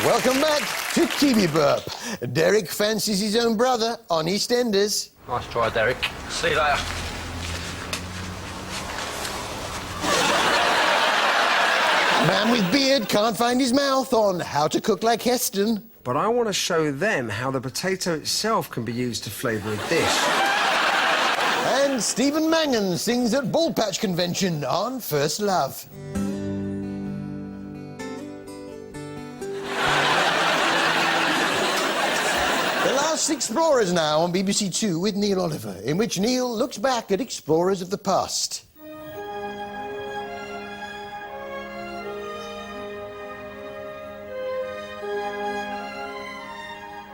Welcome back to TV Burp. Derek fancies his own brother on EastEnders. Nice try, Derek. See you later. Man with beard can't find his mouth on How to Cook Like Heston. But I want to show them how the potato itself can be used to flavour a dish. And Stephen Mangan sings at Ball Patch Convention on First Love. The Last Explorers now on BBC Two with Neil Oliver, in which Neil looks back at explorers of the past.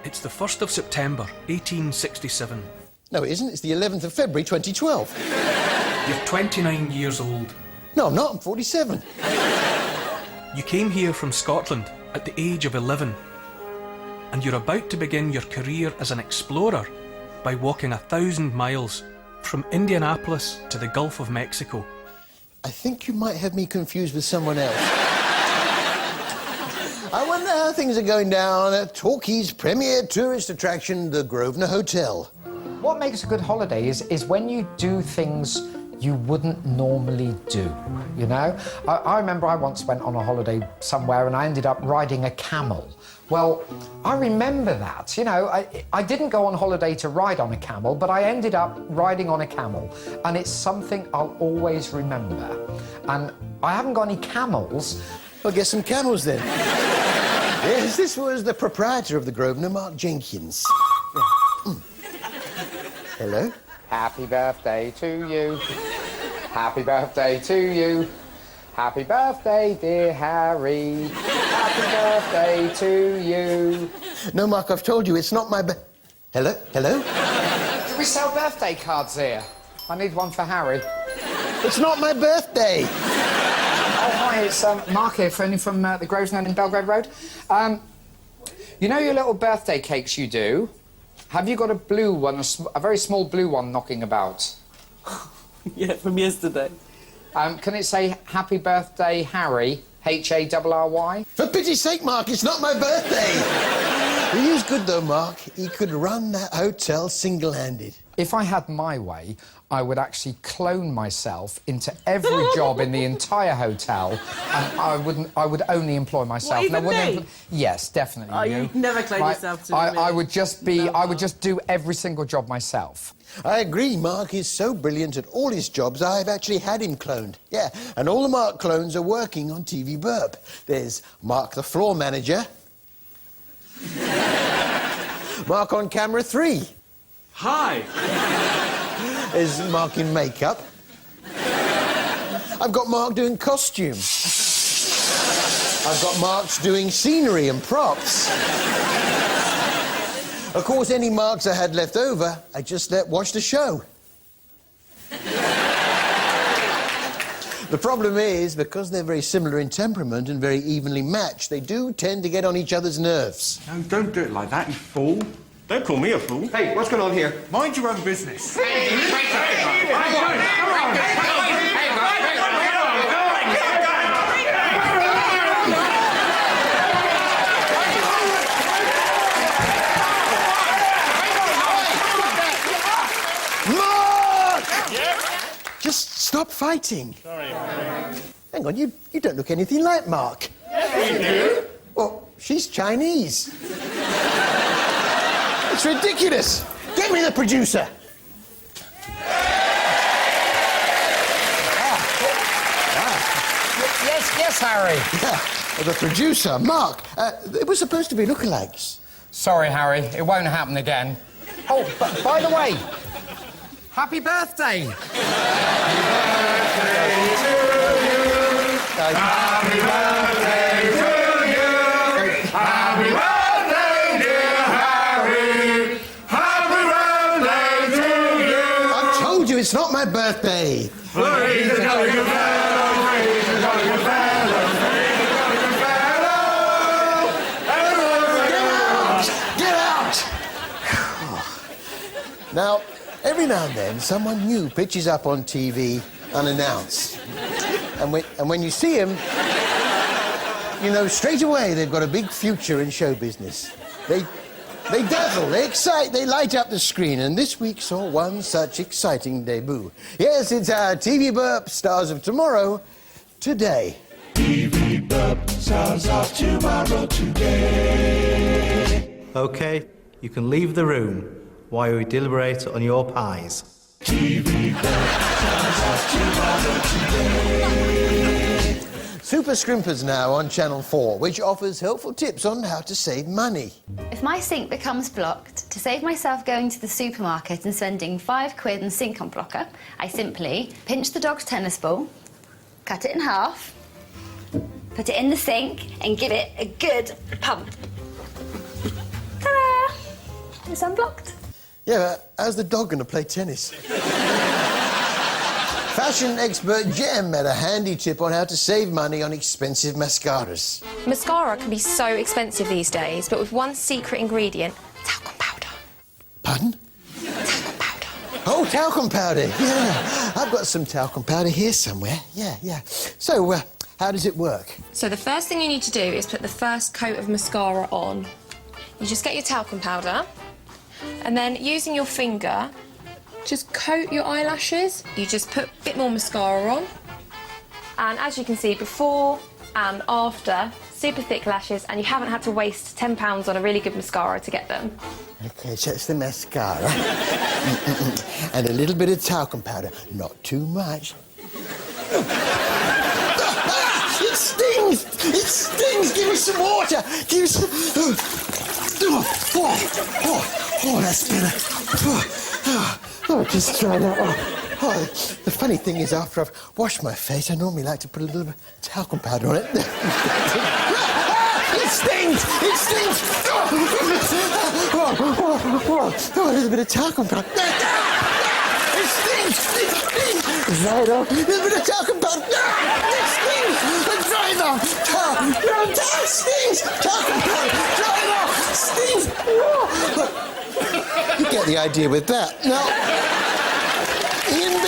It's the 1st of September, 1867. No, it isn't. It's the 11th of February, 2012. You're 29 years old. No, I'm not. I'm 47. You came here from Scotland at the age of 11. And you're about to begin your career as an explorer by walking 1,000 miles from Indianapolis to the Gulf of Mexico. I think you might have me confused with someone else. I wonder how things are going down at Torquay's premier tourist attraction, the Grosvenor Hotel. What makes a good holiday is when you do things you wouldn't normally do, you know? I remember I once went on a holiday somewhere and I ended up riding a camel. Well, I remember that, you know, I didn't go on holiday to ride on a camel, but I ended up riding on a camel, and it's something I'll always remember. And I haven't got any camels. Well, get some camels then. Yes, this was the proprietor of the Grosvenor, Mark Jenkins. Hello? Happy birthday to you. Happy birthday to you. Happy birthday, dear Harry. Happy birthday to you. No, Mark, I've told you, it's not my Hello? Hello? Do we sell birthday cards here? I need one for Harry. It's not my birthday. Oh, hi, it's Mark here, phoning from the Grosvenor in Belgrave Road. You know your little birthday cakes you do? Have you got a blue one, a very small blue one knocking about? Yeah, from yesterday. Can it say Happy Birthday, Harry? Harry? For pity's sake, Mark, it's not my birthday. He is good, though, Mark. He could run that hotel single-handed. If I had my way, I would actually clone myself into every job in the entire hotel, and I would only employ myself. What, even me? Yes, definitely. Oh, you'd never clone yourself to me. I would just do every single job myself. I agree. Mark is so brilliant at all his jobs, I've actually had him cloned. Yeah, and all the Mark clones are working on TV Burp. There's Mark the floor manager. Mark on camera 3. Hi! There's Mark in makeup. I've got Mark doing costume. I've got Marks doing scenery and props. Of course, any Marks I had left over, I just let watch the show. The problem is, because they're very similar in temperament and very evenly matched, they do tend to get on each other's nerves. No, don't do it like that, you fool. Don't call me a fool. Hey, what's going on here? Mind your own business. Mark! Just stop fighting. Sorry. Hang on, you don't look anything like Mark. Yes, you do. Well, she's Chinese. It's ridiculous. Get me the producer. Yes, Harry. Yeah, the producer, Mark. It was supposed to be lookalikes. Sorry, Harry, it won't happen again. Oh, but by the way, happy birthday. Happy birthday to you. Happy birthday to you. Happy birthday, dear Harry. Happy birthday to you. I told you it's not my birthday. He's a jolly good fellow. He's a jolly good fellow. He's a jolly good fellow. Get out! Now, every now and then, someone new pitches up on TV unannounced. And when you see him, You know, straight away they've got a big future in show business. They dazzle, they excite, they light up the screen, and this week saw one such exciting debut. Yes, it's our TV Burp Stars of Tomorrow, today. TV Burp Stars of Tomorrow today. OK, you can leave the room while we deliberate on your pies. TV Burp Stars of Tomorrow today. Super Scrimpers now on Channel 4, which offers helpful tips on how to save money. If my sink becomes blocked, to save myself going to the supermarket and spending £5 on sink unblocker, I simply pinch the dog's tennis ball, cut it in half, put it in the sink and give it a good pump. Ta-da! It's unblocked. Yeah, but how's the dog going to play tennis? Fashion expert Jem had a handy tip on how to save money on expensive mascaras. Mascara can be so expensive these days, but with one secret ingredient, talcum powder. Pardon? Talcum powder. Oh, talcum powder, yeah. I've got some talcum powder here somewhere, yeah. So, how does it work? So the first thing you need to do is put the first coat of mascara on. You just get your talcum powder, and then using your finger, just coat your eyelashes. You just put a bit more mascara on. And as you can see, before and after, super thick lashes, and you haven't had to waste £10 on a really good mascara to get them. OK, so it's the mascara. And a little bit of talcum powder. Not too much. It stings! It stings! Give me some water! Give me some... Oh, that's better. Oh, just try that. Oh, the funny thing is, after I've washed my face, I normally like to put a little bit of talcum powder on it. It stings! It stings! Oh, a little bit of talcum powder. It stings! It stings! Right off. A little bit of talcum powder. It stings! Dry it off. It stings! Talcum powder. Dry it off. Stings! You get the idea with that. Now, Ian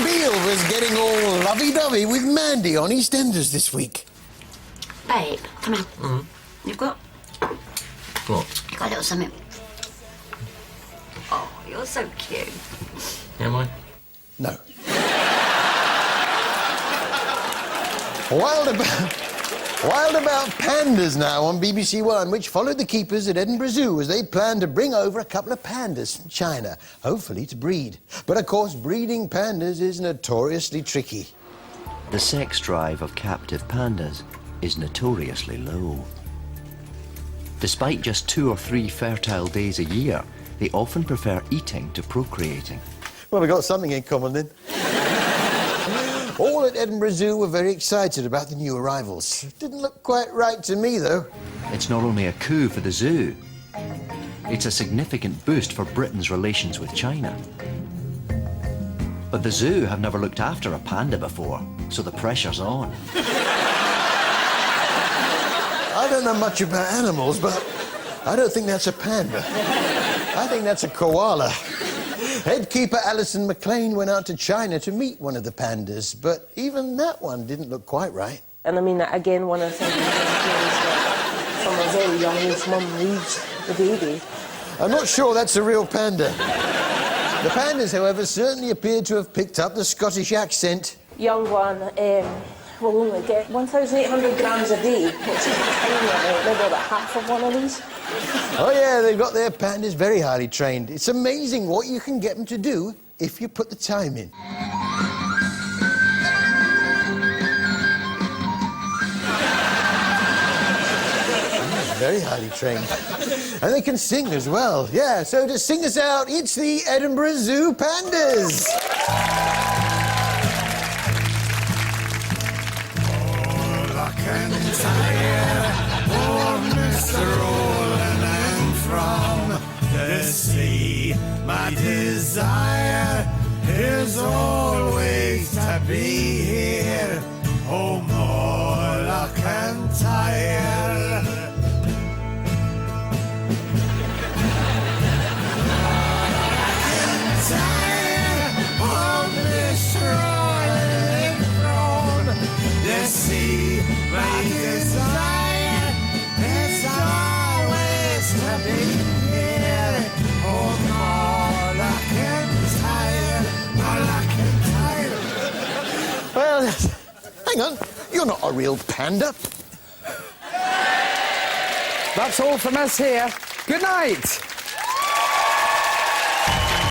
Beale was getting all lovey-dovey with Mandy on EastEnders this week. Babe, come here. You've got... What? You've got a little something. Oh, you're so cute. Am I? No. Wild About Pandas now on BBC One, which followed the keepers at Edinburgh Zoo as they planned to bring over a couple of pandas from China, hopefully to breed. But of course, breeding pandas is notoriously tricky. The sex drive of captive pandas is notoriously low. Despite just 2 or 3 fertile days a year, they often prefer eating to procreating. Well, we've got something in common then. All at Edinburgh Zoo were very excited about the new arrivals. Didn't look quite right to me, though. It's not only a coup for the zoo, it's a significant boost for Britain's relations with China. But the zoo have never looked after a panda before, so the pressure's on. I don't know much about animals, but I don't think that's a panda. I think that's a koala. Head keeper Alison McLean went out to China to meet one of the pandas, but even that one didn't look quite right. And I mean, again, one of the things that someone very young, his mum leaves the baby. I'm not sure that's a real panda. The pandas, however, certainly appeared to have picked up the Scottish accent. Young one will only get 1,800 grams a day, which is tiny, maybe about half of one of these. Oh, yeah, they've got their pandas very highly trained. It's amazing what you can get them to do if you put the time in. Very highly trained. And they can sing as well. Yeah, so to sing us out, it's the Edinburgh Zoo Pandas. From the sea, my desire is always to be here. Oh, Moloch and Tyre. Oh, hang on. You're not a real panda. That's all from us here. Good night.